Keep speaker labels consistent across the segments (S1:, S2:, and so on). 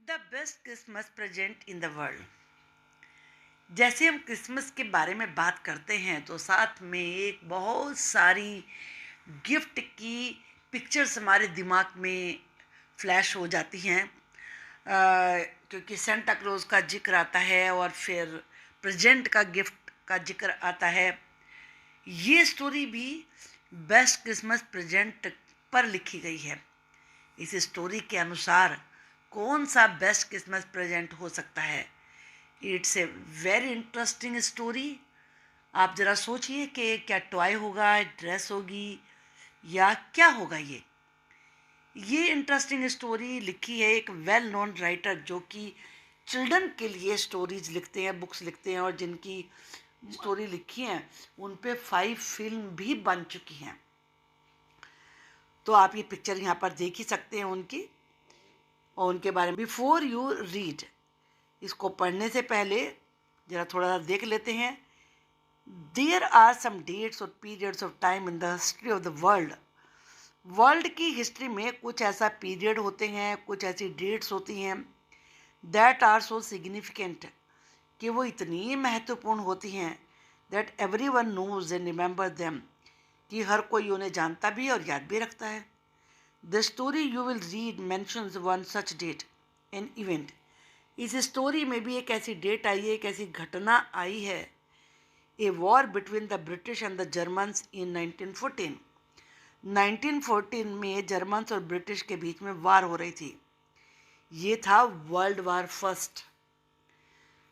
S1: The best Christmas present in the world. जैसे हम Christmas के बारे में बात करते हैं तो साथ में एक बहुत सारी गिफ्ट की पिक्चर्स हमारे दिमाग में फ्लैश हो जाती हैं, क्योंकि सेंटा क्लॉज का जिक्र आता है और फिर प्रेजेंट का गिफ्ट का जिक्र आता है। ये स्टोरी भी बेस्ट क्रिसमस प्रेजेंट पर लिखी गई है। इस स्टोरी के अनुसार कौन सा बेस्ट क्रिसमस प्रेजेंट हो सकता है? It's a very interesting story. आप ज़रा सोचिए कि क्या टॉय होगा, ड्रेस होगी या क्या होगा। ये इंटरेस्टिंग स्टोरी लिखी है एक वेल नोन राइटर जो कि चिल्ड्रन के लिए स्टोरीज लिखते हैं, बुक्स लिखते हैं, और जिनकी स्टोरी लिखी हैं उन पे 5 फिल्म भी बन चुकी हैं। तो आप ये पिक्चर यहाँ पर देख ही सकते हैं उनकी और उनके बारे में। बिफोर यू रीड, इसको पढ़ने से पहले ज़रा थोड़ा सा देख लेते हैं। देयर आर सम डेट्स और periods of time in the history of the world. World की हिस्ट्री में कुछ ऐसा पीरियड होते हैं, कुछ ऐसी डेट्स होती हैं दैट आर सो सिग्निफिकेंट, कि वो इतनी महत्वपूर्ण होती हैं that every one knows and remember them, कि हर कोई उन्हें जानता भी और याद भी रखता है। The story you will read mentions one such date an event. इस स्टोरी में भी एक ऐसी डेट आई है, एक ऐसी घटना आई है। A war between the British and the Germans in 1914। 1914 में जर्मन्स और ब्रिटिश के बीच में वार हो रही थी। ये था वर्ल्ड वार फर्स्ट।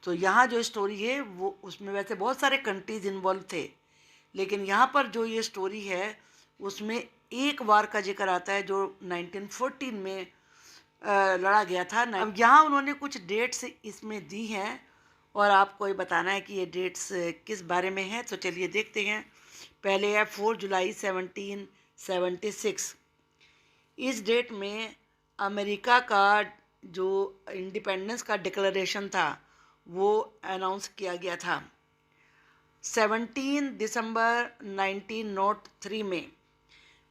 S1: तो यहाँ जो स्टोरी है वो, उसमें वैसे बहुत सारे कंट्रीज इन्वॉल्व थे, लेकिन यहाँ पर जो ये स्टोरी है उसमें एक वार का जिक्र आता है जो 1914 में लड़ा गया था। अब यहाँ उन्होंने कुछ डेट्स इसमें दी हैं और आपको ये बताना है कि ये डेट्स किस बारे में हैं। तो चलिए देखते हैं। पहले है 4 जुलाई 1776। इस डेट में अमेरिका का जो इंडिपेंडेंस का डिक्लेरेशन था वो अनाउंस किया गया था। 17 दिसंबर 1903 में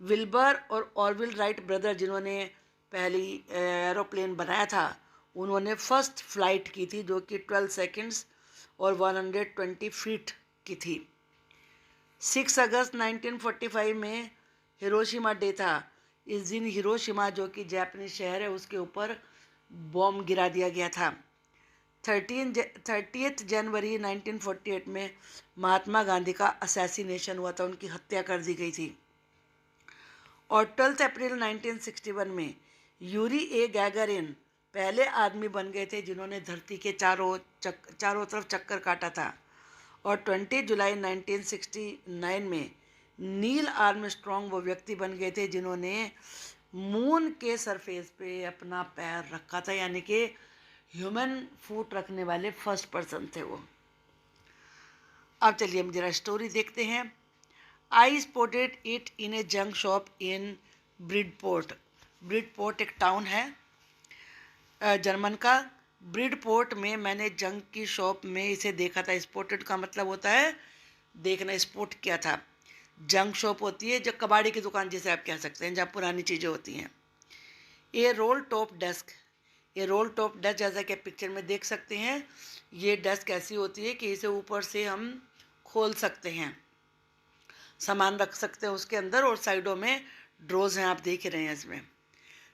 S1: विल्बर और ऑरविल राइट ब्रदर, जिन्होंने पहली एरोप्लेन बनाया था, उन्होंने फर्स्ट फ्लाइट की थी जो कि 12 सेकंड्स और 120 फीट की थी। 6 अगस्त 1945 में हिरोशिमा डे था। इस दिन हिरोशिमा, जो कि जापानी शहर है, उसके ऊपर बॉम्ब गिरा दिया गया था। 30 जनवरी 1948 में महात्मा गांधी का असैसिनेशन हुआ था, उनकी हत्या कर दी गई थी। और 12 अप्रैल 1961 में यूरी ए गैगारिन पहले आदमी बन गए थे जिन्होंने धरती के चारों तरफ चक्कर काटा था। और 20 जुलाई 1969 में नील आर्मस्ट्रॉन्ग वो व्यक्ति बन गए थे जिन्होंने मून के सरफेस पे अपना पैर रखा था, यानी कि ह्यूमन फुट रखने वाले फर्स्ट पर्सन थे वो। अब चलिए हम जरा स्टोरी देखते हैं। आई spotted it in A junk shop in Bridport. Bridport एक टाउन है जर्मन का। ब्रिडपोर्ट में मैंने जंक की शॉप में इसे देखा था। स्पॉटेड का मतलब होता है देखना, स्पॉट किया था। जंक शॉप होती है जो कबाड़ी की दुकान जिसे आप कह सकते हैं, जहाँ पुरानी चीज़ें होती हैं। ए रोल टॉप डेस्क। ये रोल टॉप डेस्क जैसा कि पिक्चर में देख सकते हैं, ये डेस्क ऐसी होती है कि इसे ऊपर से हम खोल सकते हैं, सामान रख सकते हैं उसके अंदर, और साइडों में ड्रोज हैं, आप देख ही रहे हैं इसमें।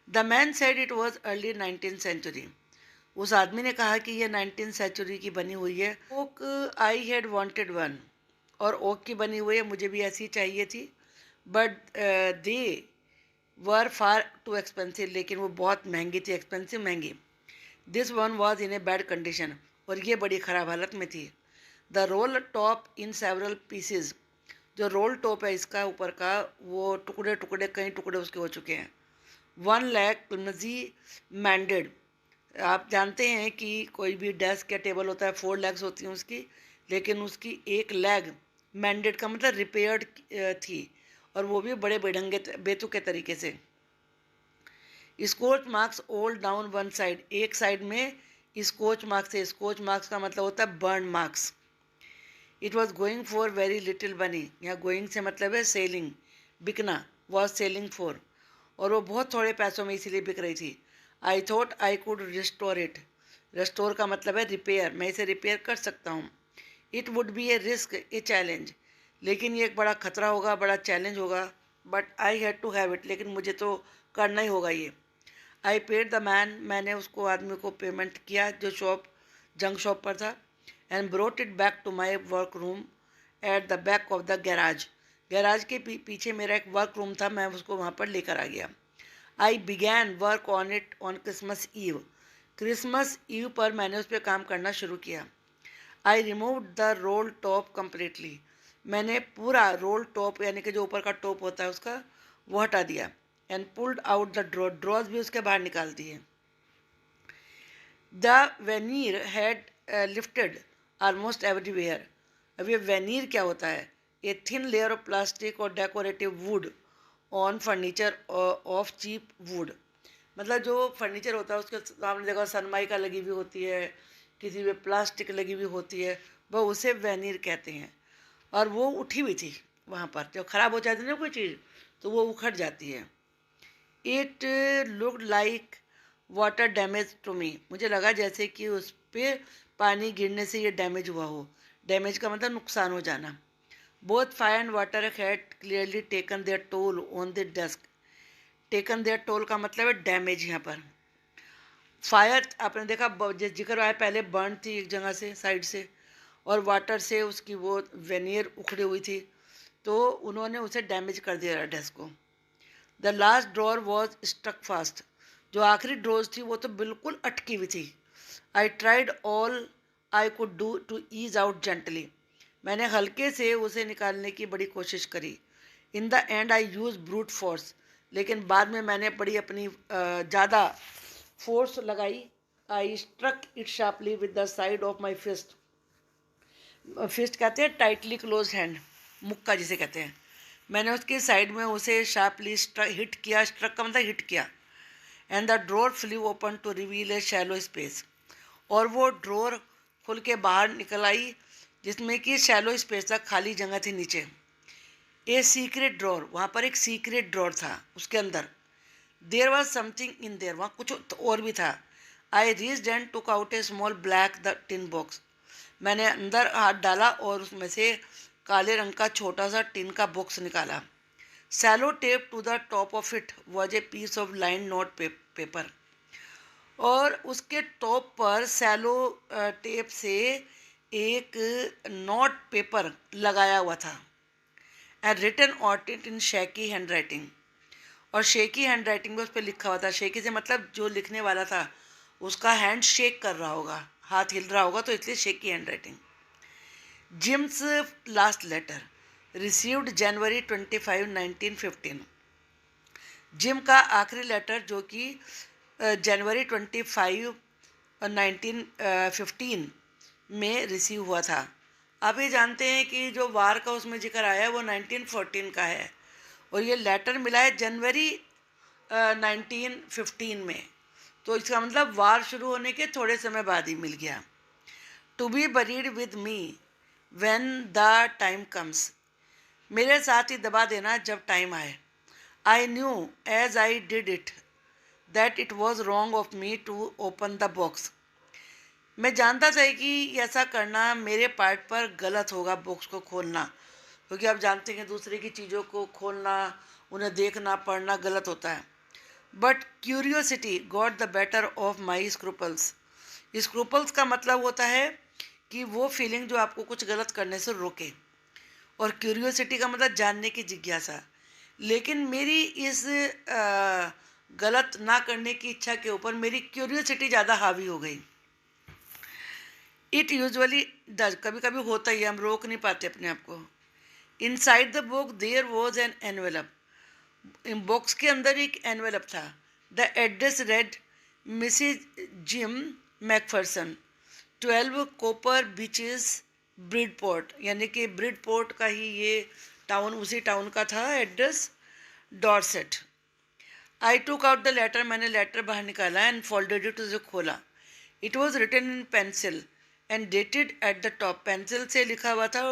S1: The man said it was early 19th century. उस आदमी ने कहा कि यह 19th सेंचुरी की बनी हुई है। Oak I had wanted one. और ओक की बनी हुई है, मुझे भी ऐसी चाहिए थी। But they were far too expensive. लेकिन वो बहुत महंगी थी, एक्सपेंसिव, महंगी। This one was in a bad condition. और ये बड़ी ख़राब हालत में थी। The roll top in several pieces. जो रोल टॉप है इसका ऊपर का, वो टुकड़े टुकड़े, कई टुकड़े उसके हो चुके हैं। 1 लाख क्लिमजी मैंडेड। आप जानते हैं कि कोई भी डेस्क या टेबल होता है 4 लेग्स होती हैं उसकी, लेकिन उसकी एक लेग मैंडेड का मतलब रिपेयर्ड थी, और वो भी बड़े बेढंगे बेतुके तरीके से। Scorch marks old down one side. एक साइड में स्कोच मार्क्स है। स्कोच मार्क्स का मतलब होता है burn marks. It was going for very little money. यहाँ गोइंग से मतलब है सेलिंग, बिकना। वॉज सेलिंग फॉर, और वो बहुत थोड़े पैसों में इसीलिए बिक रही थी। I thought I could restore it. Restore का मतलब है रिपेयर, मैं इसे रिपेयर कर सकता हूँ। It would be a risk, a challenge, लेकिन ये एक बड़ा खतरा होगा, बड़ा चैलेंज होगा। But I had to have it, लेकिन मुझे तो करना ही होगा ये। आई पेड द मैन, मैंने उसको आदमी को पेमेंट किया जो जंक शॉप पर था। And brought it back to my work room at the back of the garage. Garage के पीछे मेरा एक वर्क रूम था, मैं उसको वहाँ पर लेकर आ गया। I began work on it on Christmas Eve. Christmas Eve पर मैंने उस पर काम करना शुरू किया। I remove the roll top completely. मैंने पूरा रोल टॉप यानी कि जो ऊपर का टॉप होता है उसका, वो हटा दिया। And pulled out the drawers भी उसके बाहर निकाल दिए। The veneer had lifted almost everywhere. अब ये वेनीर क्या होता है? A thin layer of plastic और decorative wood on furniture of cheap wood. मतलब जो फर्नीचर होता है उसके सामने देखो सनमाइका लगी हुई होती है, किसी में प्लास्टिक लगी हुई होती है, वह उसे वेनीर कहते हैं। और वो उठी हुई थी वहाँ पर, जब ख़राब हो जाती है ना कोई चीज़ तो वो उखड़ जाती है। It looked like water damage to me. मुझे लगा जैसे कि उस पर पानी गिरने से ये डैमेज हुआ हो। डैमेज का मतलब नुकसान हो जाना। Both fire and water had clearly taken their toll on the desk. Taken their toll का मतलब है डैमेज। यहाँ पर फायर आपने देखा जिक्र आया पहले, बर्न थी एक जगह से साइड से, और वाटर से उसकी वो वेनियर उखड़ी हुई थी, तो उन्होंने उसे डैमेज कर दिया डेस्क को। The last drawer was stuck fast. जो आखिरी ड्रॉज थी वो तो बिल्कुल अटकी हुई थी। I tried all I could do to ease out gently. मैंने हल्के से उसे निकालने की बड़ी कोशिश करी। In the end I use brute force. लेकिन बाद में मैंने बड़ी अपनी ज़्यादा फोर्स लगाई। I struck it sharply with the side of my fist. Fist कहते हैं टाइटली क्लोज हैंड, मुक्का जिसे कहते हैं। मैंने उसकी साइड में उसे शार्पली हिट किया। स्ट्रक का मतलब हिट किया। And the drawer flew open to reveal a shallow space. और वो ड्रोर खुल के बाहर निकल आई जिसमें कि शैलो स्पेस था, खाली जगह थी नीचे। ए सीक्रेट ड्रॉर, वहाँ पर एक सीक्रेट ड्रॉर था उसके अंदर। There was something in there, वहाँ कुछ और भी था। I reached and took out a small black the tin box. मैंने अंदर हाथ डाला और उसमें से काले रंग का छोटा सा टिन का बॉक्स निकाला। Sellotape to the top of it was a piece of line note paper. और उसके टॉप पर सैलो टेप से एक नोट पेपर लगाया हुआ था। And written on it in shaky handwriting. और शेकी हैंड राइटिंग में उस पर लिखा हुआ था। शेकी से मतलब जो लिखने वाला था उसका हैंड शेक कर रहा होगा, हाथ हिल रहा होगा, तो इसलिए shaky handwriting. Jim's last letter received January 25, 1915। Jim का आखिरी लेटर जो कि जनवरी 25, 1915 में रिसीव हुआ था। आप ये जानते हैं कि जो वार का उसमें जिक्र आया है वो 1914 का है, और ये लेटर मिला है जनवरी 1915 में। तो इसका मतलब वार शुरू होने के थोड़े समय बाद ही मिल गया। To be buried with me when the time comes. मेरे साथ ही दबा देना जब टाइम आए। I knew as I did it that it was wrong of me to open the box. मैं जानता था कि ऐसा करना मेरे पार्ट पर गलत होगा, बॉक्स को खोलना, क्योंकि आप जानते हैं दूसरे की चीज़ों को खोलना, उन्हें देखना पढ़ना गलत होता है। But curiosity got the better of my scruples. Scruples का मतलब होता है कि वो फीलिंग जो आपको कुछ गलत करने से रोके, और क्यूरियोसिटी का मतलब जानने की जिज्ञासा। लेकिन मेरी इस गलत ना करने की इच्छा के ऊपर मेरी क्यूरियोसिटी ज़्यादा हावी हो गई। इट यूजुअली डज, कभी कभी होता ही है, हम रोक नहीं पाते अपने आप को। Inside the book there was an envelope. Box के अंदर एक एनवेलप था। The address read Mrs Jim Macpherson, 12 Copper Beeches Bridport, यानी कि ब्रिडपोर्ट का ही ये टाउन, उसी टाउन का था address, Dorset. I took out the letter, मैंने लेटर बाहर निकाला एंड फोल्डेड इट, उसे खोला। It was written in pencil and dated at the top. Pencil से लिखा हुआ था,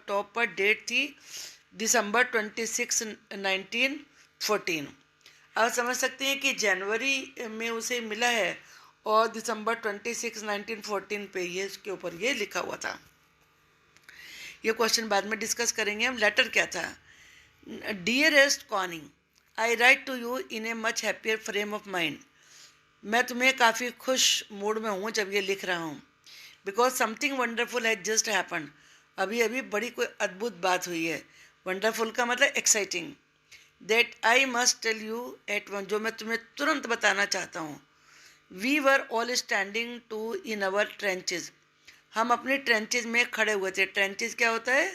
S1: टॉप पर डेट थी December 26, 1914। आप समझ सकते हैं कि जनवरी में उसे मिला है और दिसंबर 26, 1914 पे ये इसके ऊपर ये लिखा हुआ था। ये क्वेश्चन बाद में डिस्कस करेंगे हम। लेटर क्या था? Dearest Connie, I write to you in a much happier frame of mind. मैं तुम्हें काफ़ी खुश मूड में हूँ जब ये लिख रहा हूँ। Because something wonderful has just happen, अभी अभी बड़ी कोई अद्भुत बात हुई है। वंडरफुल का मतलब exciting. That I must tell you at once, जो मैं तुम्हें तुरंत बताना चाहता हूँ। We were all standing to in our trenches, हम अपने ट्रेंचेज में खड़े हुए थे। ट्रेंचेज क्या होता है?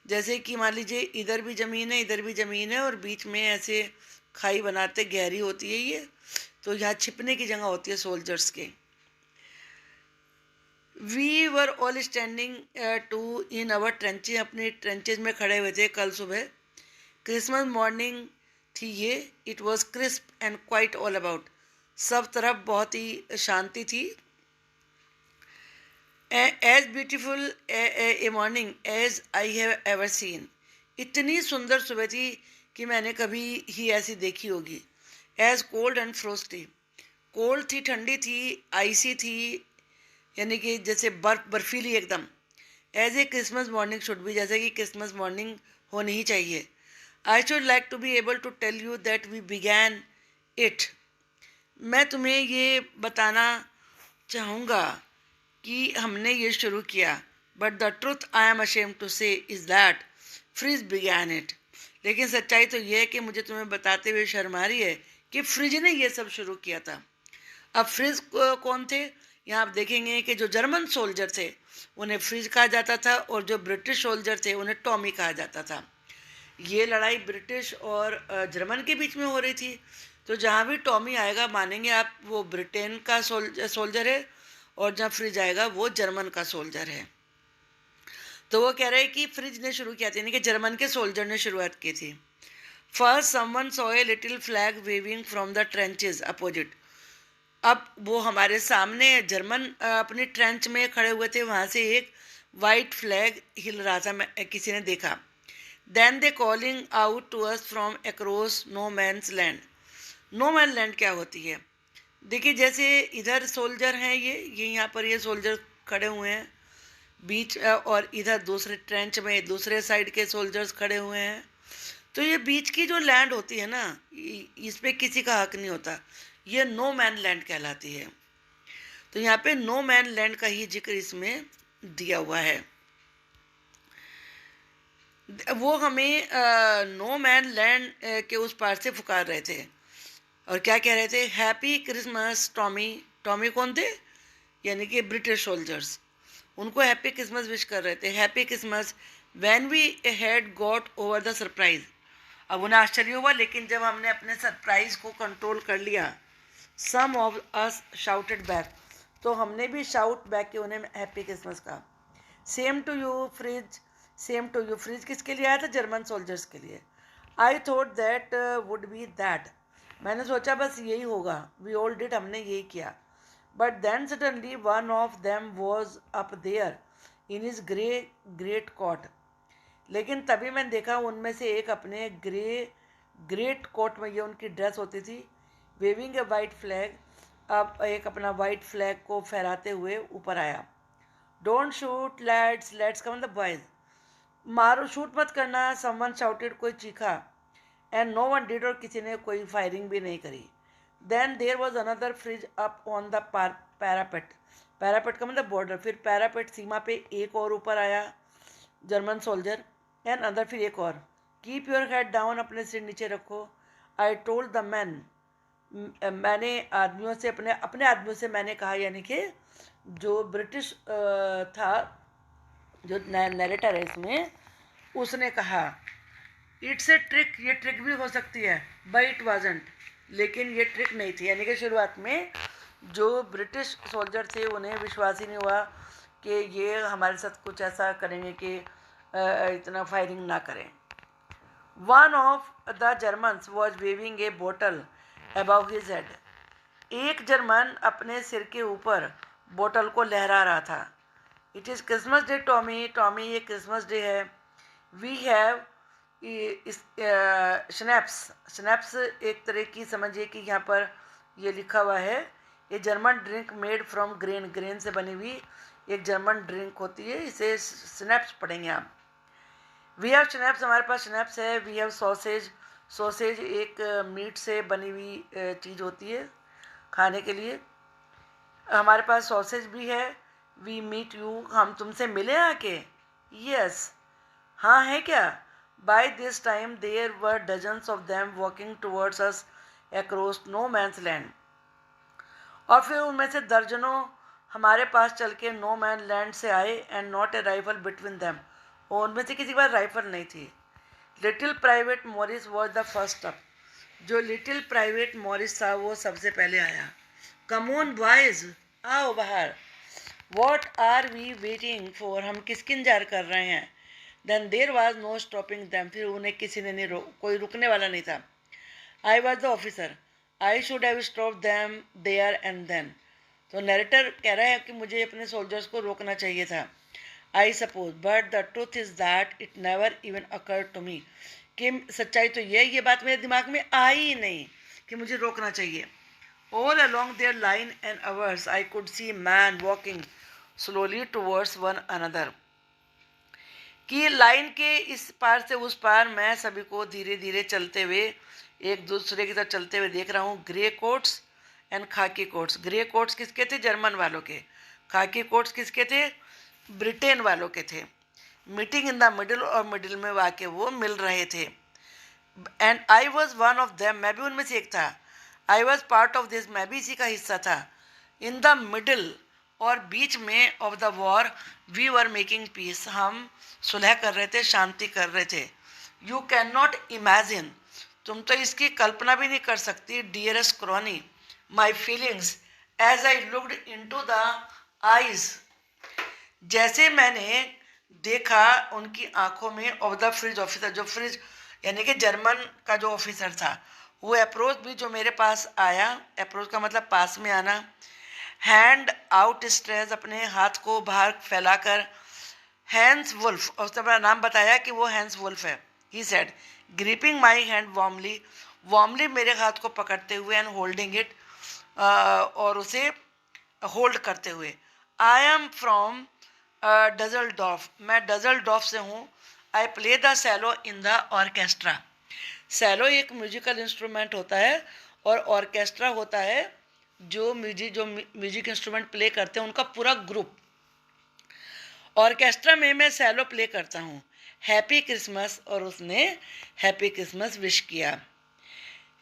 S1: जैसे कि मान लीजिए इधर भी ज़मीन है, इधर भी ज़मीन है और बीच में ऐसे खाई बनाते, गहरी होती है ये, तो यहाँ छिपने की जगह होती है सोल्जर्स के। We were all standing to in our trenches, अपने ट्रेंचेज में खड़े हुए थे कल सुबह। क्रिसमस मॉर्निंग थी ये। It was crisp and quiet all about, सब तरफ बहुत ही शांति थी। As beautiful a morning as I have ever seen, इतनी सुंदर सुबह थी कि मैंने कभी ही ऐसी देखी होगी। एज कोल्ड एंड फ्रोस्टी, कोल्ड थी, ठंडी थी, आइसी थी, यानी कि जैसे बर्फीली एकदम। As a Christmas morning should भी, जैसे कि क्रिसमस मॉर्निंग होनी ही चाहिए। I should like to be able to tell you that we began it, मैं तुम्हें ये बताना चाहूँगा कि हमने ये शुरू किया। But the truth I am ashamed to say is that Fritz began it, लेकिन सच्चाई तो ये है कि मुझे तुम्हें बताते हुए शर्म आ रही है कि फ्रिज ने ये सब शुरू किया था। अब फ्रिज कौन थे? यहाँ आप देखेंगे कि जो जर्मन सोल्जर थे उन्हें फ्रिज कहा जाता था और जो ब्रिटिश सोल्जर थे उन्हें टॉमी कहा जाता था। ये लड़ाई ब्रिटिश और जर्मन के बीच में हो रही थी। तो जहाँ भी टॉमी आएगा मानेंगे आप वो ब्रिटेन का सोल्जर है, और जहाँ फ्रिज आएगा वो जर्मन का सोल्जर है। तो वो कह रहे हैं कि फ्रिज ने शुरू किया था, यानी कि जर्मन के सोल्जर ने शुरुआत की थी। First someone saw a little flag waving from the trenches opposite, अब वो हमारे सामने जर्मन अपनी ट्रेंच में खड़े हुए थे, वहाँ से एक वाइट फ्लैग हिल रहा था, किसी ने देखा। Then they calling out to us from across no man's land. No man land क्या होती है? देखिए जैसे इधर सोल्जर हैं, ये यहाँ पर ये सोल्जर खड़े हुए हैं बीच, और इधर दूसरे ट्रेंच में दूसरे साइड के सोल्जर्स खड़े हुए हैं। तो ये बीच की जो लैंड होती है ना, इस पर किसी का हक नहीं होता, ये नो मैन लैंड कहलाती है। तो यहाँ पे नो मैन लैंड का ही जिक्र इसमें दिया हुआ है। वो हमें नो मैन लैंड के उस पार से पुकार रहे थे और क्या कह रहे थे? Happy Christmas Tommy. टॉमी कौन थे? यानी कि ब्रिटिश सोल्जर्स, उनको हैप्पी क्रिसमस विश कर रहे थे। Happy Christmas when we had got over the surprise. अब उन्हें आश्चर्य हुआ, लेकिन जब हमने अपने सरप्राइज को कंट्रोल कर लिया, some of us shouted back, तो हमने भी शाउट बैक किया उन्हें हैप्पी क्रिसमस का। Same to you Fritz, same to you Fritz किसके लिए आया था? जर्मन सोल्जर्स के लिए। I thought that would be that, मैंने सोचा बस यही होगा। वी ऑल डिड, हमने यही किया। But then suddenly one of them was up there in his greatcoat, लेकिन तभी मैंने देखा उनमें से एक अपने ग्रेट कोट में, ये उनकी ड्रेस होती थी, वेविंग ए वाइट फ्लैग, अब एक अपना वाइट फ्लैग को फहराते हुए ऊपर आया। डोंट शूट लेट्स, लेट्स का मतलब बॉयज, मारो शूट मत करना। समवन शाउटेड, कोई चीखा। एंड नो वन डिड, और किसी ने कोई फायरिंग भी नहीं करी। Then there was another Fritz up on the parapet, parapet का मतलब बॉर्डर, फिर पैरापेट सीमा पे एक और ऊपर आया जर्मन सोल्जर। एंड अंदर फिर एक और। कीप योर हेड डाउन, अपने सिर नीचे रखो। आई टोल्ड द मैन, मैंने आदमियों से अपने आदमियों से मैंने कहा, यानी कि जो ब्रिटिश था, जो नैरेटर है इसमें, उसने कहा इट्स ए ट्रिक, ये ट्रिक भी हो सकती है। बट इट वाजंट, लेकिन ये ट्रिक नहीं थी। यानी कि शुरुआत में जो ब्रिटिश सोल्जर थे उन्हें विश्वास ही नहीं हुआ कि ये हमारे साथ कुछ ऐसा करेंगे कि इतना फायरिंग ना करें। One of the Germans was waving a bottle above his head, एक जर्मन अपने सिर के ऊपर बोतल को लहरा रहा था। It is Christmas day Tommy, Tommy ये क्रिसमस डे है। वी हैव स्नैप्स स्नैप्स एक तरह की, समझिए कि यहाँ पर ये लिखा हुआ है, ये German drink made from grain से बनी हुई एक जर्मन ड्रिंक होती है, इसे स्नैप्स पढ़ेंगे आप। वी हैव स्नैप्स, हमारे पास स्नैप्स है। वी हैव सॉसेज, सॉसेज एक मीट से बनी हुई चीज़ होती है खाने के लिए। हमारे पास सॉसेज भी है। वी मीट यू, हम तुमसे मिले आके। यस, हाँ है क्या। By this time there were dozens of them walking towards us across no man's land. और फिर उनमें से दर्जनों हमारे पास चल के नो मैन लैंड से आए, and not a rifle between them, और उनमें से किसी के पास राइफल नहीं थी। Little private Morris was the first up, जो लिटिल प्राइवेट मॉरिस था वो सबसे पहले आया। कम ऑन बॉयज, आओ बाहर। What are we waiting for, हम किसकी इंतजार कर रहे हैं। Then there was no stopping them, फिर उन्हें किसी ने नहीं कोई रुकने वाला नहीं था। I was the officer, I should have stop them there and then. तो नरेटर कह रहा है कि मुझे अपने सोल्जर्स को रोकना चाहिए था। I suppose, but the truth is that it never even occur to me, कि सच्चाई तो ये बात मेरे दिमाग में आई ही नहीं कि मुझे रोकना चाहिए। All along their line and ours, I could see man walking slowly towards one another. कि लाइन के इस पार से उस पार मैं सभी को धीरे धीरे चलते हुए, एक दूसरे की तरफ चलते हुए देख रहा हूँ। ग्रे कोट्स एंड खाकी कोट्स, ग्रे कोट्स किसके थे, जर्मन वालों के। खाकी कोट्स किसके थे, ब्रिटेन वालों के थे। मीटिंग इन द मिडिल, और मिडिल में वाके वो मिल रहे थे। And I was one of them, मैं भी उनमें से एक था। I was part of this, मैं भी इसी का हिस्सा था। इन द मिडिल, और बीच में of the war, we were making peace, हम सुलह कर रहे थे, शांति कर रहे थे। यू कैन नॉट इमेजिन, तुम तो इसकी कल्पना भी नहीं कर सकती, dearest crony, my feelings as I looked in to the eyes, जैसे मैंने देखा उनकी आंखों में, ऑफ द फ्रिज ऑफिसर, जो फ्रिज यानी कि जर्मन का जो ऑफिसर था, वो अप्रोच भी जो मेरे पास आया, अप्रोच का मतलब पास में आना। हैंड आउट स्ट्रेच, अपने हाथ को बाहर फैलाकर। हैंस वुल्फ, और उसने अपना नाम बताया कि वो हैंस वुल्फ है। He said, gripping my hand warmly, warmly मेरे हाथ को पकड़ते हुए, एंड होल्डिंग इट, और उसे होल्ड करते हुए। आई एम फ्रॉम डजलडॉर्फ, मैं डजलडॉर्फ से हूँ। I play the cello in the orchestra, cello एक म्यूजिकल इंस्ट्रूमेंट होता है, और ऑर्केस्ट्रा होता है जो म्यूजिक इंस्ट्रूमेंट प्ले करते हैं उनका पूरा ग्रुप। ऑर्केस्ट्रा में मैं सैलो प्ले करता हूँ। हैप्पी क्रिसमस, और उसने हैप्पी क्रिसमस विश किया।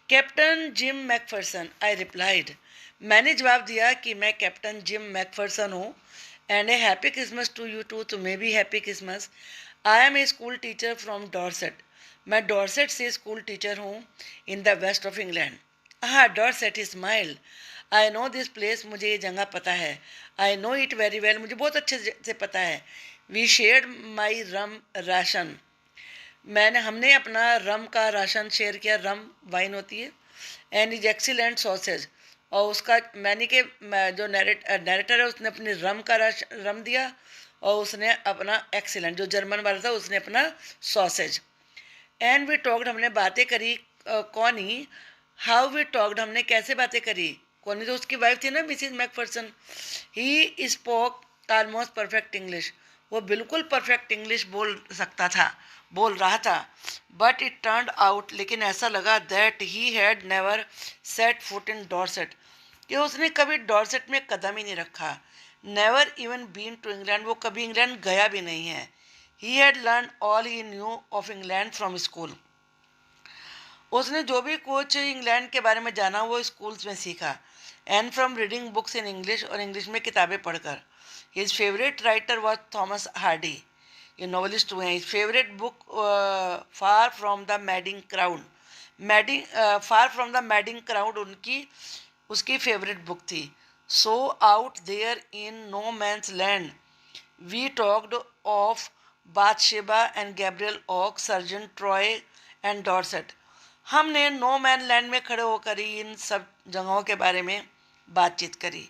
S1: Captain Jim McPherson, I replied, मैंने जवाब दिया कि मैं कैप्टन जिम मैकफर्सन हूँ। And a happy Christmas to you too, तुम्हें भी happy Christmas. I am a school teacher from Dorset, मैं डॉर्सेट से स्कूल टीचर हूँ, in the west of England. हाँ, Dorset, smile, I know this place, मुझे ये जगह पता है। I know it very well, मुझे बहुत अच्छे से पता है। We shared my rum ration, हमने अपना रम का राशन शेयर किया, रम वाइन होती है। एंड इज एक्सीलेंट सॉसेज, और उसका मैंने के जो नरेटर है उसने अपनी रम का रम दिया, और उसने अपना एक्सीलेंट, जो जर्मन वाला था, उसने अपना सॉसेज। एंड वी टॉक्ड, हमने बातें करी। कॉनी, हाउ वी टॉक्ड, हमने कैसे बातें करी। कॉनी तो उसकी वाइफ थी ना, Mrs Macpherson. He spoke almost perfect English, वो बिल्कुल परफेक्ट इंग्लिश बोल रहा था। बट इट टर्न्ड आउट, लेकिन ऐसा लगा, that he had never set foot in Dorset, कि उसने कभी डॉर्सेट में कदम ही नहीं रखा। Never even been to England, वो कभी इंग्लैंड गया भी नहीं है। He had learn all he knew of England from school, उसने जो भी कुछ इंग्लैंड के बारे में जाना वो स्कूल्स में सीखा। And from reading books in English, और इंग्लिश में किताबें पढ़कर। His favourite writer was Thomas Hardy, ये नॉवलिस्ट हुए हैं। His favourite book Far from the Madding Crowd, Far from the Madding Crowd उसकी फेवरेट बुक थी। So out there in no man's land we talked of Bathsheba and Gabriel Oak, surgeon Troy and Dorset, हमने no man land में खड़े होकर ही इन सब जगहों के बारे में बातचीत करी।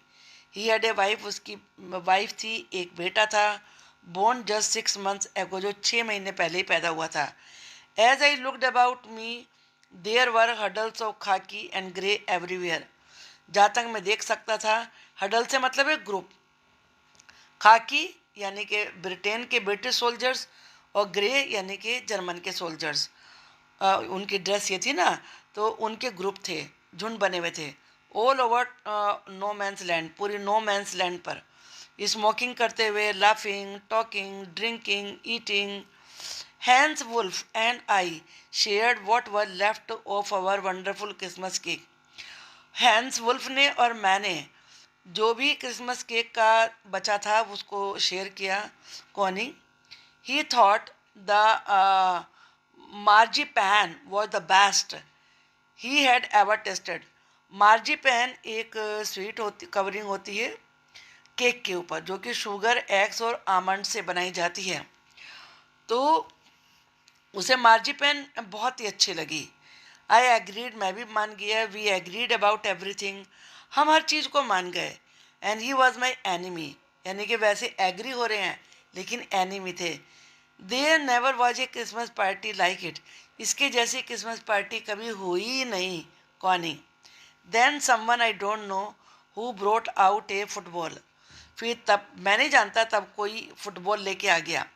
S1: ही हैड ए वाइफ, उसकी वाइफ थी, एक बेटा था, बोर्न जस्ट 6 months एगो, जो 6 महीने पहले ही पैदा हुआ था। As I looked about me, there were huddles of khaki and grey everywhere. जहाँ तक मैं देख सकता था, हडल से मतलब एक ग्रुप, खाकी यानी कि ब्रिटेन के ब्रिटिश सोल्जर्स और ग्रे यानी कि जर्मन के सोल्जर्स, उनकी ड्रेस ये थी ना, तो उनके ग्रुप थे, झुंड बने हुए थे all over no man's land, पूरी नो मैंस लैंड पर, स्मोकिंग करते हुए, laughing, talking, drinking, eating. Hans Wolf and I shared what were left of our wonderful Christmas cake. Hans Wolf ने और मैंने जो भी क्रिसमस केक का बचा था उसको शेयर किया. कौनी, he thought the marzipan was the best he had ever tasted. Marzipan एक स्वीट होती कवरिंग होती है केक के ऊपर, जो कि शुगर, एग्स और आमंड से बनाई जाती है. तो उसे मार्जीपैन बहुत ही अच्छी लगी. आई एग्रीड, मैं भी मान गया. वी एग्रीड अबाउट एवरीथिंग, हम हर चीज़ को मान गए. And he was my enemy, यानी कि वैसे एग्री हो रहे हैं लेकिन एनिमी थे. There never was a Christmas party like it, इसके जैसी क्रिसमस पार्टी कभी हुई ही नहीं. कौनी. Then someone I don't know who brought out a football, फिर तब मैं नहीं जानता तब कोई फुटबॉल लेके आ गया.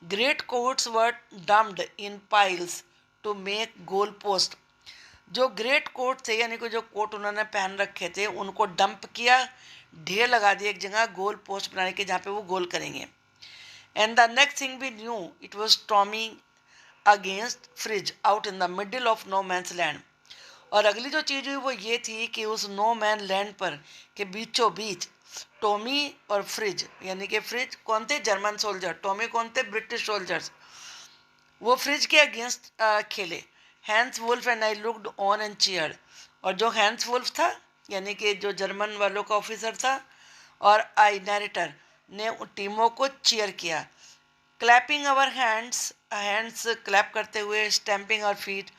S1: Great coats were dumped in piles to make goal post. जो ग्रेट कोट थे यानी कि जो कोट उन्होंने पहन रखे थे उनको डंप किया, ढेर लगा दिया एक जगह गोल पोस्ट बनाने के जहाँ पे वो गोल करेंगे. And the next thing we knew it was Tommy against Fritz out in the middle of no man's land. और अगली जो चीज़ हुई वो ये थी कि उस नो मैन लैंड पर के बीचों बीच टॉमी और फ्रिज, यानी कि फ्रिज कौन थे, जर्मन सोल्जर, टॉमी कौन थे, ब्रिटिश सोल्जर्स, वो फ्रिज के अगेंस्ट खेले. Hans Wolf and I looked on and cheered. और जो हैंस वुल्फ था यानी कि जो जर्मन वालों का ऑफिसर था, और आई नैरेटर ने टीमों को चीयर किया. Clapping our hands, hands clap करते हुए, स्टैम्पिंग आवर फीट,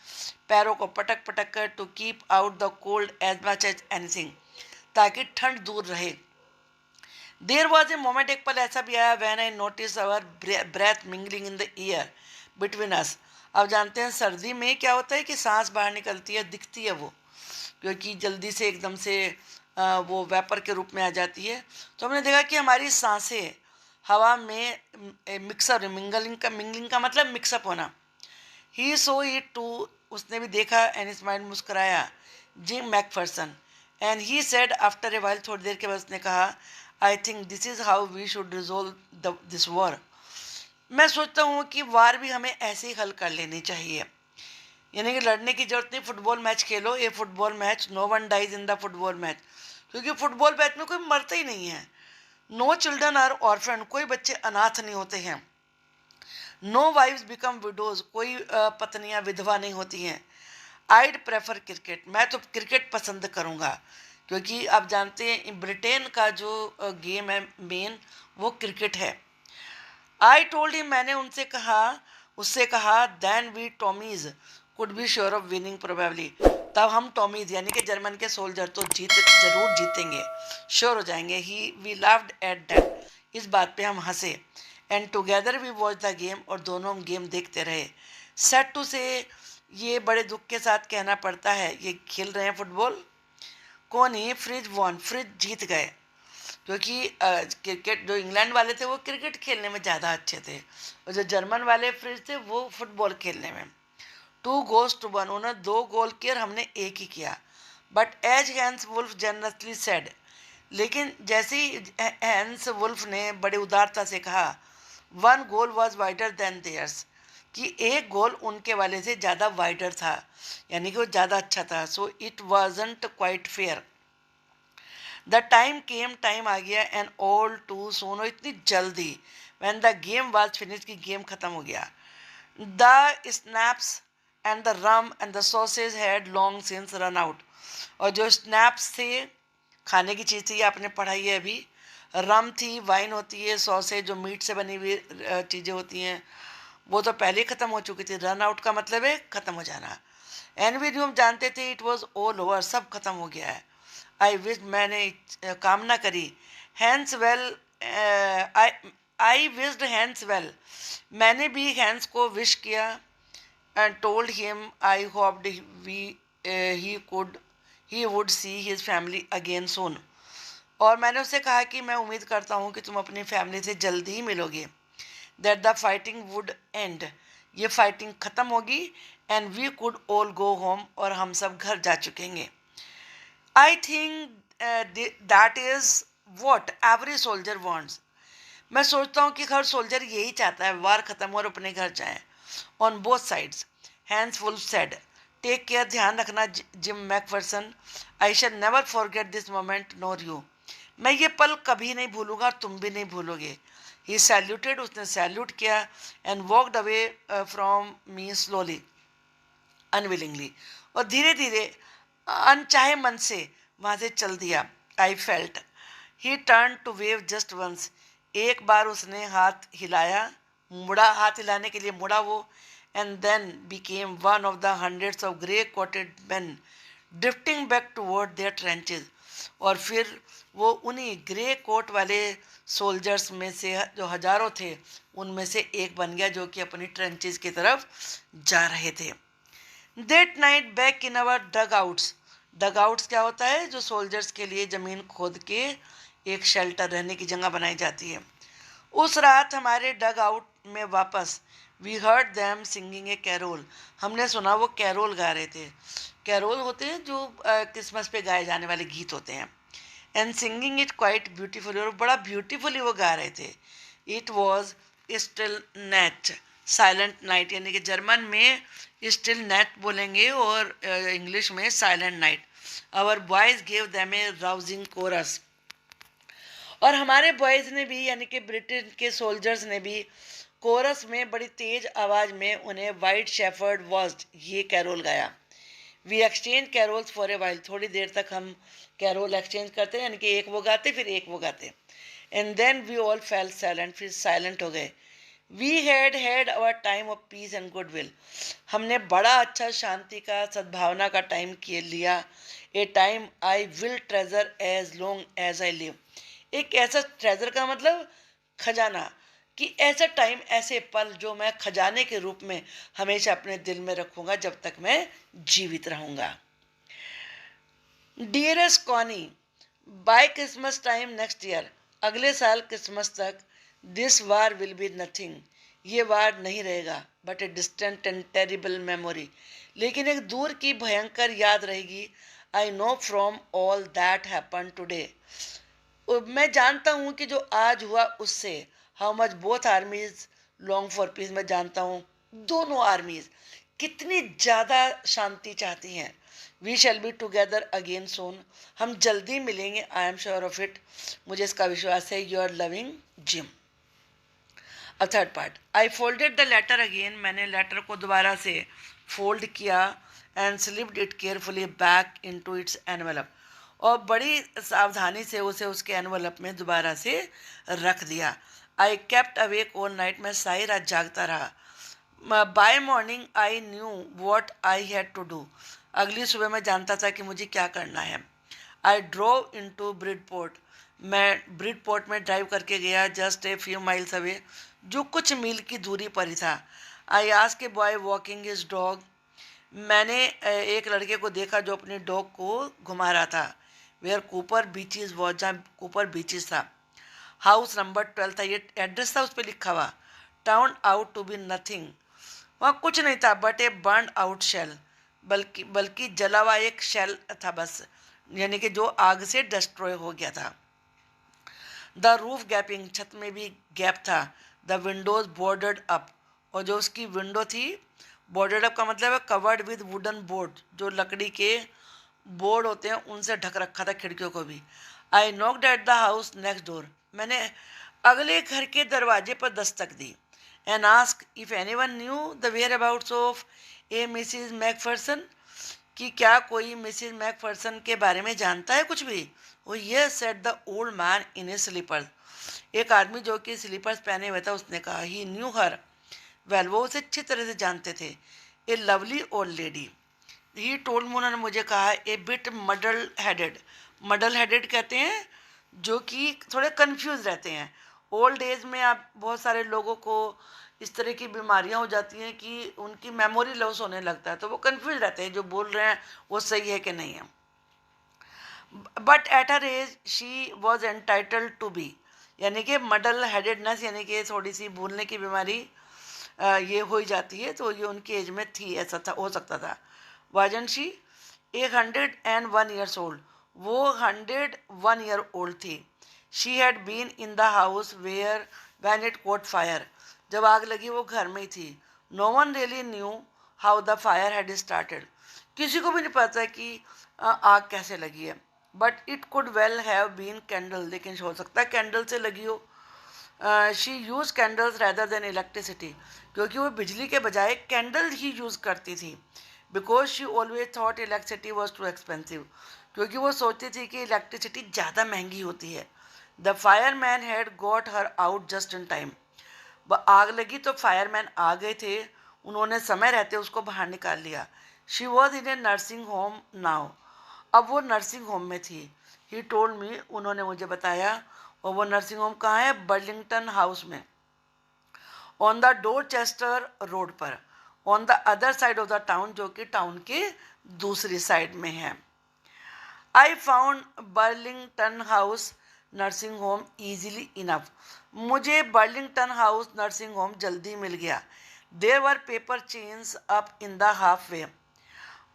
S1: पैरों को पटक पटक कर, to keep out the cold as much as anything, ताकि ठंड दूर रहे. देयर वॉज ए मोमेंट, एक पल ऐसा भी आया, when I notice our breath mingling in the air between us. अब जानते हैं सर्दी में क्या होता है कि सांस बाहर निकलती है, दिखती है वो, क्योंकि जल्दी से एकदम से वो वेपर के रूप में आ जाती है. तो हमने देखा कि हमारी सांसें हवा में मिक्सअप, मिंगलिंग का मतलब मिक्सअप होना. ही सो इट टू, उसने भी देखा. एंड स्माइल, मुस्कराया. Jim McPherson. And he said after a while, थोड़ी देर के बाद उसने कहा, I think this is how we should resolve this war. मैं सोचता हूँ कि वार भी हमें ऐसे ही हल कर लेनी चाहिए, यानी कि लड़ने की जरूरत नहीं. फुटबॉल मैच खेलो, ये football match, no one dies in the football match, क्योंकि फुटबॉल मैच में कोई मरता ही नहीं है. नो चिल्ड्रन आर ऑर्फन, कोई बच्चे अनाथ नहीं होते हैं. नो वाइव्स बिकम विडोज, कोई पत्नियां विधवा नहीं होती हैं. आइड प्रेफर क्रिकेट, मैं तो क्रिकेट पसंद करूँगा, क्योंकि आप जानते हैं ब्रिटेन का जो गेम है मेन वो क्रिकेट है. आई टोल्ड हिम, मैंने उससे कहा, then we Tommies could be sure of winning probably, तब हम टॉमीज यानी कि जर्मन के सोल्जर तो जरूर जीतेंगे, श्योर हो जाएंगे. He we loved at that, इस बात पे हम हंसे. And together we watch the game, और दोनों हम गेम देखते रहे. सेट टू से, ये बड़े दुख के साथ कहना पड़ता है, ये खेल रहे हैं फुटबॉल. कौन ही, फ्रिज वॉन, फ्रिज जीत गए, क्योंकि क्रिकेट जो इंग्लैंड वाले थे वो क्रिकेट खेलने में ज़्यादा अच्छे थे, और जो जर्मन वाले फ्रिज थे वो फुटबॉल खेलने में. 2-1, उन्होंने 2 गोल किए और हमने एक ही किया. But as Hans Wolf generously said, लेकिन जैसे ही हैंस वुल्फ ने बड़े उदारता से कहा, 1 goal was wider than theirs, कि एक गोल उनके वाले से ज़्यादा वाइडर था, यानी कि वो ज़्यादा अच्छा था. So it wasn't quite fair. The time came, time आ गया, एंड ऑल टू सोनो, इतनी जल्दी, when the game was finish, की गेम ख़त्म हो गया. The schnapps and the rum and the sausage had long since run out. और जो स्नैप्स थे, खाने की चीज़ थी, आपने पढ़ाई है अभी. रम थी, वाइन होती है, सॉसेज जो मीट से बनी हुई चीज़ें होती हैं, वो तो पहले ही ख़त्म हो चुकी थी. रन आउट का मतलब है ख़त्म हो जाना. एंड वी हम जानते थे इट वॉज ऑल ओवर, सब खत्म हो गया है. आई विश, मैंने कामना करी. Hans well, I wished Hans well, मैंने भी हैंस को विश किया. and told him I hoped he would see his family again soon. और मैंने उससे कहा कि मैं उम्मीद करता हूँ कि तुम अपनी फैमिली से जल्दी ही मिलोगे. That the fighting would end. ये फाइटिंग ख़त्म होगी and we could all go home और हम सब घर जा चुकेंगे. I think that is what every soldier wants. मैं सोचता हूँ कि हर सोल्जर यही चाहता है, वार ख़त्म और अपने घर जाएं. On both sides. Hans Wolf said, Take care, ध्यान रखना gym Macpherson. I shall never forget this moment nor you. मैं ये पल कभी नहीं भूलूंगा, तुम भी नहीं भूलोगे. He saluted, उसने सैल्यूट किया and walked away from me slowly, unwillingly. और धीरे धीरे अनचाहे मन से वहाँ से चल दिया. I felt. He turned to wave just once. एक बार उसने हाथ हिलाया, मुड़ा, हाथ हिलाने के लिए मुड़ा वो, and then became one of the hundreds of grey-coated men drifting back toward their trenches. और फिर वो उन्हीं ग्रे कोट वाले सोल्जर्स में से जो हजारों थे उनमें से एक बन गया जो कि अपनी ट्रेंचेस की तरफ जा रहे थे. That night back in our dugouts. Dugouts क्या होता है? जो सोल्जर्स के लिए ज़मीन खोद के एक शेल्टर, रहने की जगह बनाई जाती है. उस रात हमारे डग आउट में वापस we heard them singing a carol. हमने सुना वो कैरोल गा रहे थे. कैरोल होते हैं जो क्रिसमस पे गाए जाने वाले गीत होते हैं. And singing it quite beautifully, और बड़ा ब्यूटीफुली वो गा रहे थे. It was still net, silent night, यानी कि जर्मन में स्टिल नेट बोलेंगे और इंग्लिश में silent night. Our boys gave them a rousing chorus. और हमारे बॉयज़ ने भी, यानी कि ब्रिटेन के सोल्जर्स ने भी कोरस में बड़ी तेज़ आवाज़ में उन्हें वाइट शेफर्ड वॉज्ड ये कैरोल गाया. We exchange carols for a while, थोड़ी देर तक हम कैरोल एक्सचेंज करते हैं, यानी कि एक वो गाते फिर एक वो गाते. And then we all fell silent, फिर साइलेंट हो गए. We had our time of peace and goodwill, हमने बड़ा अच्छा शांति का, सद्भावना का टाइम किए लिया. A time I will treasure as long as I live. एक ऐसा ट्रेजर का मतलब खजाना, कि ऐसा टाइम, ऐसे पल जो मैं खजाने के रूप में हमेशा अपने दिल में रखूँगा जब तक मैं जीवित रहूँगा. Dearest Connie, by Christmas time next year, अगले साल क्रिसमस तक, this war will be nothing, ये वार नहीं रहेगा, but a distant and terrible memory, लेकिन एक दूर की भयंकर याद रहेगी. I know from all that happen today, मैं जानता हूँ कि जो आज हुआ उससे, how much both armies long for peace, मैं जानता हूँ दोनों आर्मीज कितनी ज़्यादा शांति चाहती हैं. We shall be together again soon, हम जल्दी मिलेंगे, I am sure of it, मुझे इसका विश्वास है. Your loving Jim. A third part. I folded the letter again, मैंने लेटर को दोबारा से फोल्ड किया and slipped it carefully back into its envelope, और बड़ी सावधानी से उसे उसके एनवलप में दोबारा से रख दिया. I kept awake all night, मैं सारी रात जागता रहा. By morning I knew what I had to do, अगली सुबह मैं जानता था कि मुझे क्या करना है. I drove in to Bridport, मैं ब्रिडपोर्ट में ड्राइव करके गया, just a few miles away, जो कुछ मील की दूरी पर ही था. I asked a boy walking his dog, मैंने एक लड़के को देखा जो अपने डॉग को घुमा रहा था. वेयर कूपर बीचेस वॉज, जहाँ कूपर बीचेस था. हाउस नंबर 12 था, ये एड्रेस था उस पर लिखा हुआ. Turned out to be nothing, वहाँ कुछ नहीं था but a burnt out shell, बल्कि जला हुआ एक शेल था बस, यानी कि जो आग से डिस्ट्रॉय हो गया था. द रूफ गैपिंग, छत में भी गैप था. द विंडोज बोर्डेड अप, और जो उसकी विंडो थी, बोर्डेड अप का मतलब है कवर्ड विद वुडन बोर्ड, जो लकड़ी के बोर्ड होते हैं उनसे ढक रखा था खिड़कियों को भी. I knocked at the house next door, मैंने अगले घर के दरवाजे पर दस्तक दी. And ask if anyone knew the whereabouts of a Mrs McPherson, कि क्या कोई मिसिज मैकफर्सन के बारे में जानता है कुछ भी. वो ये said the old man in a slippers, एक आदमी जो कि स्लीपर्स पहने हुए था उसने कहा. ही न्यू हर वेल, वो उसे अच्छी तरह से जानते थे. ए lovely old lady, he told me, उन्होंने मुझे कहा. ए बिट मडल हेडेड कहते हैं जो कि थोड़े कंफ्यूज रहते हैं. ओल्ड एज में आप बहुत सारे लोगों को इस तरह की बीमारियां हो जाती हैं कि उनकी मेमोरी लॉस होने लगता है, तो वो कंफ्यूज रहते हैं जो बोल रहे हैं वो सही है कि नहीं है। But at her age she was entitled to be, यानी कि मडल हेडेडनेस, यानी कि थोड़ी सी भूलने की बीमारी ये हो ही जाती है, तो ये उनकी एज में थी, ऐसा था, हो सकता था। वाजन शी 101 ईयर्स ओल्ड, वो 101 ईयर ओल्ड थी। She had been in the house where when it caught fire, जब आग लगी वो घर में ही थी। No one really knew how the fire had started, किसी को भी नहीं पता कि आग कैसे लगी है। But it could well have been candle, लेकिन हो सकता है कैंडल से लगी हो। She use candles rather than electricity, क्योंकि वो बिजली के बजाय कैंडल ही यूज़ करती थी। Because she always thought electricity was too expensive, क्योंकि वो सोचती थी कि इलेक्ट्रिसिटी ज़्यादा महंगी होती है। The fire man had got her out just in time, आग लगी तो फायरमैन आ गए थे, उन्होंने समय रहते उसको बाहर निकाल लिया। She was in A nursing home now, अब वो नर्सिंग होम में थी। ही टोल्ड मी, उन्होंने मुझे बताया, और वो नर्सिंग होम कहाँ है? बर्लिंगटन हाउस में, ऑन द डोरचेस्टर रोड पर, on the other side of the town, जो कि टाउन के दूसरी साइड में है। I found Burlington House nursing home easily enough, मुझे बर्लिंगटन हाउस नर्सिंग होम जल्दी मिल गया। There were paper chains up in the halfway,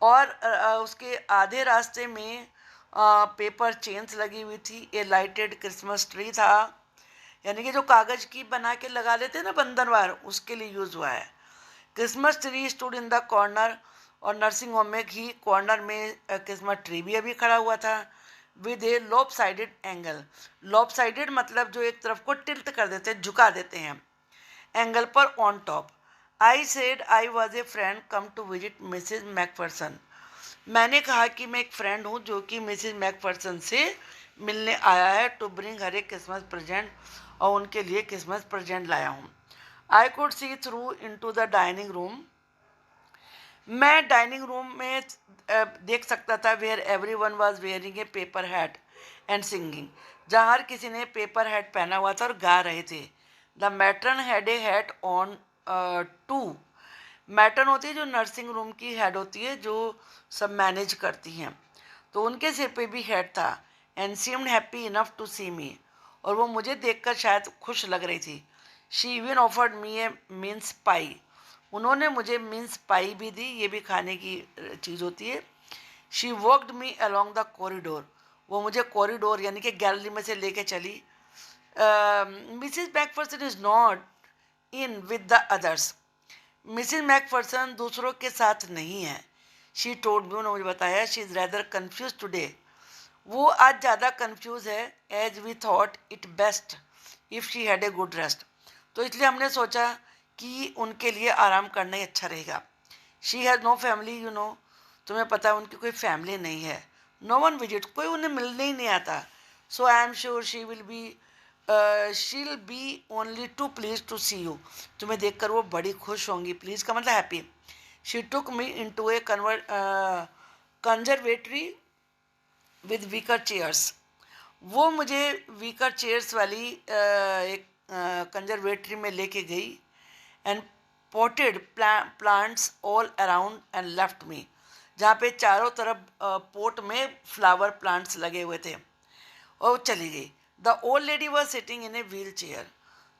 S1: और उसके आधे रास्ते में पेपर चेन्स लगी हुई थी। ए लाइटेड क्रिसमस ट्री था, यानी कि जो कागज़ की बना के लगा लेते हैं ना बंधनवार, उसके लिए यूज़ हुआ है। Christmas tree stood in the corner, और नर्सिंग होम में ही कॉर्नर में क्रिसमस ट्री भी अभी खड़ा हुआ था। With A lop sided angle, lop sided मतलब जो एक तरफ को टिल्ट कर देते हैं, झुका देते हैं, एंगल पर on top. I said I was a friend come to visit Mrs McPherson, मैंने कहा कि मैं एक फ्रेंड हूँ जो कि मिसिज मैकफरसन से मिलने आया है। To bring her a Christmas present, और उनके लिए क्रिसमस प्रेजेंट लाया हूँ। I could see through in to the dining room, मैं डाइनिंग रूम में देख सकता था। Where everyone was wearing a paper hat and singing, जहाँ हर किसी ने पेपर हैट पहना हुआ था और गा रहे थे। The matron had a hat on too, matron होती है जो नर्सिंग रूम की हेड होती है, जो सब मैनेज करती हैं, तो उनके सिर पे भी हेड था। And seemed happy enough to see me, और वो मुझे देखकर शायद खुश लग रही थी। She even offered me a mince pie, उन्होंने मुझे मिन्स पाई भी दी, ये भी खाने की चीज़ होती है। She walked me along the corridor, वो मुझे कॉरिडोर यानी कि गैलरी में से लेके चली। Mrs McPherson is not in with the others, Mrs McPherson दूसरों के साथ नहीं है। शी टोल्ड मी, उन्होंने मुझे बताया, she is rather confuse today, वो आज ज़्यादा कन्फ्यूज़ है। As we thought it best if she had a good rest, तो इसलिए हमने सोचा कि उनके लिए आराम करना ही अच्छा रहेगा। She has no family you know, तुम्हें पता है उनकी कोई फैमिली नहीं है। नो वन विजिट, कोई उन्हें मिलने ही नहीं आता। So I am sure she will be only too please to see you, तुम्हें देखकर वो बड़ी खुश होंगी। प्लीज का मतलब happy. She took me into a conservatory with wicker chairs, वो मुझे वीकर चेयर्स वाली एक कंजर्वेटरी में लेके गई। And potted plants all around and left me, जहाँ पे चारों तरफ पोट में फ्लावर प्लांट्स लगे हुए थे, और चली गई। The old lady was sitting in a wheel chair,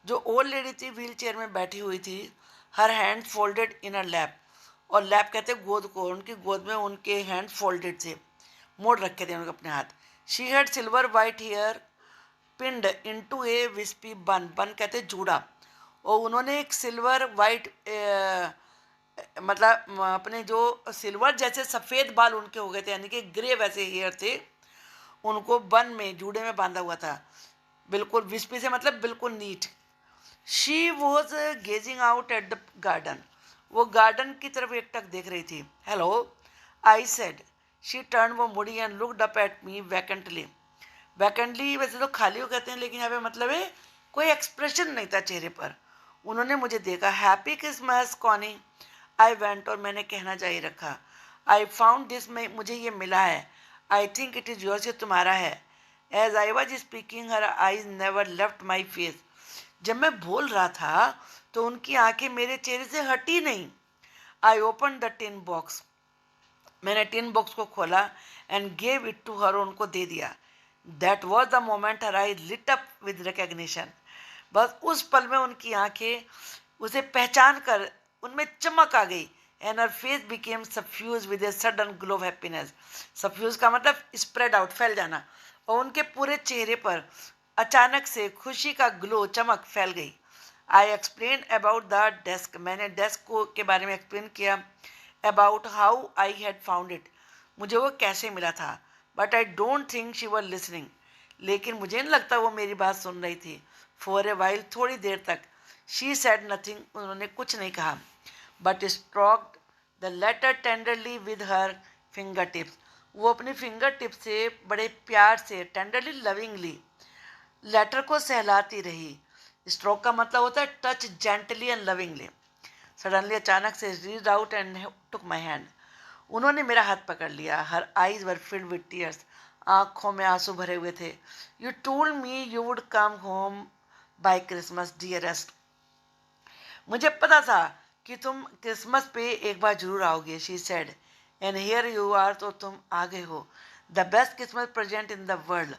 S1: जो ओल्ड लेडी थी व्हील चेयर में बैठी हुई थी। हर हैंड फोल्डेड इन अ लैप, और लैप कहते गोद को, उनकी गोद में उनके हैंड फोल्डेड थे, मोड़ रखे थे उनके अपने हाथ। She had silver white hair pinned into a wispy bun, bun कहते जूड़ा, और उन्होंने एक सिल्वर वाइट मतलब अपने जो सिल्वर जैसे सफ़ेद बाल उनके हो गए थे, यानी कि ग्रे वैसे हेयर थे, उनको बन में जूड़े में बांधा हुआ था, बिल्कुल विस्पी से मतलब बिल्कुल neat. She was gazing out at the garden, वो गार्डन की तरफ एकटक देख रही थी। Hello I said, she turn, वो मुड़ी and looked up at me vacantly, vacantly वैसे तो खाली हो कहते हैं, लेकिन यहाँ पे मतलब है कोई एक्सप्रेशन नहीं था चेहरे पर। उन्होंने मुझे देखा। Happy Christmas Connie, I went, और मैंने कहना जारी रखा। आई फाउंड दिस, में मुझे ये मिला है। I think it is yours, ये तुम्हारा है। As I was speaking her eyes never left my face, जब मैं बोल रहा था तो उनकी आंखें मेरे चेहरे से हटी नहीं। I open the tin box, मैंने टिन बॉक्स को खोला and gave it to her, उनको दे दिया। That was the moment her eye lit up with recognition. बस उस पल में उनकी आंखें उसे पहचान कर उनमें चमक आ गई। And her face became suffuse with a sudden glow of happiness. Suffuse का मतलब स्प्रेड आउट, फैल जाना। और उनके पूरे चेहरे पर अचानक से खुशी का ग्लो, चमक फैल गई। I explain about the desk, मैंने डेस्क को के बारे में एक्सप्लेन किया। About how I had found it, मुझे वो कैसे मिला था। But I don't think she were listening, लेकिन मुझे नहीं लगता वो मेरी बात सुन रही थी। फॉर ए वाइल, थोड़ी देर तक। शी सेड नथिंग, उन्होंने कुछ नहीं कहा। But stroked the letter tenderly with her finger tips, वो अपनी फिंगर टिप से बड़े प्यार से, टेंडरली, लविंगली लेटर को सहलाती रही। स्ट्रोक का मतलब होता है touch gently and lovingly. Suddenly, अचानक से, reached out and took my hand, उन्होंने मेरा हाथ पकड़ लिया। Her eyes were filled with tears, आंखों में आंसू भरे हुए थे। You told me you would come home by Christmas dearest, मुझे पता था कि तुम क्रिसमस पे एक बार जरूर आओगे। She said, and here you are, तो तुम आ गए हो। The best Christmas present in the world,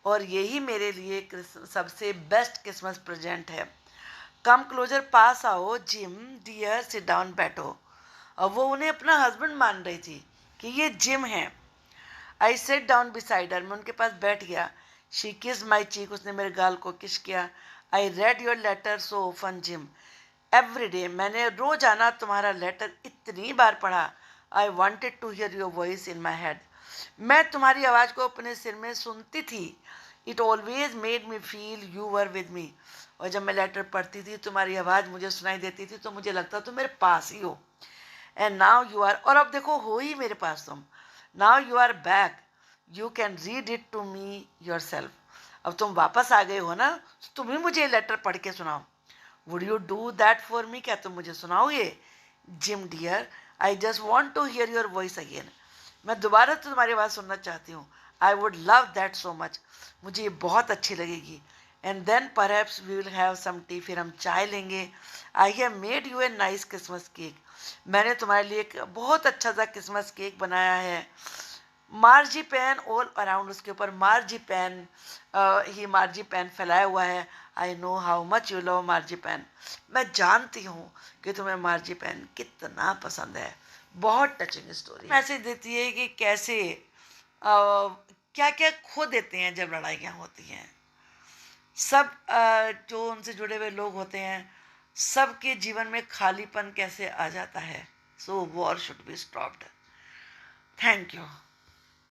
S1: और यही मेरे लिए सबसे बेस्ट क्रिसमस प्रेजेंट है। कम क्लोजर, पास आओ। जिम डियर, सिट डाउन, बैठो। और वो उन्हें अपना हस्बैंड मान रही थी कि ये जिम है। आई सेट डाउन बिसाइड हर, मैं उनके पास बैठ गया। शी किस माई चीक, उसने मेरे गाल को किस किया। I read your letter so often Jim, every day, मैंने रोजाना तुम्हारा लेटर इतनी बार पढ़ा। I wanted to hear your voice in my head, मैं तुम्हारी आवाज़ को अपने सिर में सुनती थी। It always made me feel you were with me, और जब मैं लेटर पढ़ती थी, तुम्हारी आवाज़ मुझे सुनाई देती थी, तो मुझे लगता तुम मेरे पास ही हो। एंड नाउ यू आर, और अब देखो हो ही मेरे पास तुम। Now you are back, you can read it to me yourself, अब तुम वापस आ गए हो ना, तुम ही मुझे लेटर पढ़ के सुनाओ। Would you do that for me, क्या तुम मुझे सुनाओगे। Jim dear, I just want to hear your voice again, मैं दोबारा तो तुम्हारी आवाज़ सुनना चाहती हूँ। I would love that so much, मुझे ये बहुत अच्छी लगेगी। And then perhaps we will have some tea, फिर हम चाय लेंगे। I have made you a nice Christmas cake, मैंने तुम्हारे लिए एक बहुत अच्छा सा क्रिसमस केक बनाया है। मार्जी पैन ऑल अराउंड, उसके ऊपर मार्जी पैन ही मार्जी पैन फैलाया हुआ है। I know how much you love मार्जी pan, मैं जानती हूँ कि तुम्हें मार्जी पैन कितना पसंद है। बहुत टचिंग स्टोरी मैसेज देती है कि कैसे क्या क्या खो देते हैं जब लड़ाइयाँ होती हैं। सब जो उनसे जुड़े हुए लोग होते हैं, सबके जीवन में खालीपन कैसे आ जाता है। So war should be stopped. Thank you.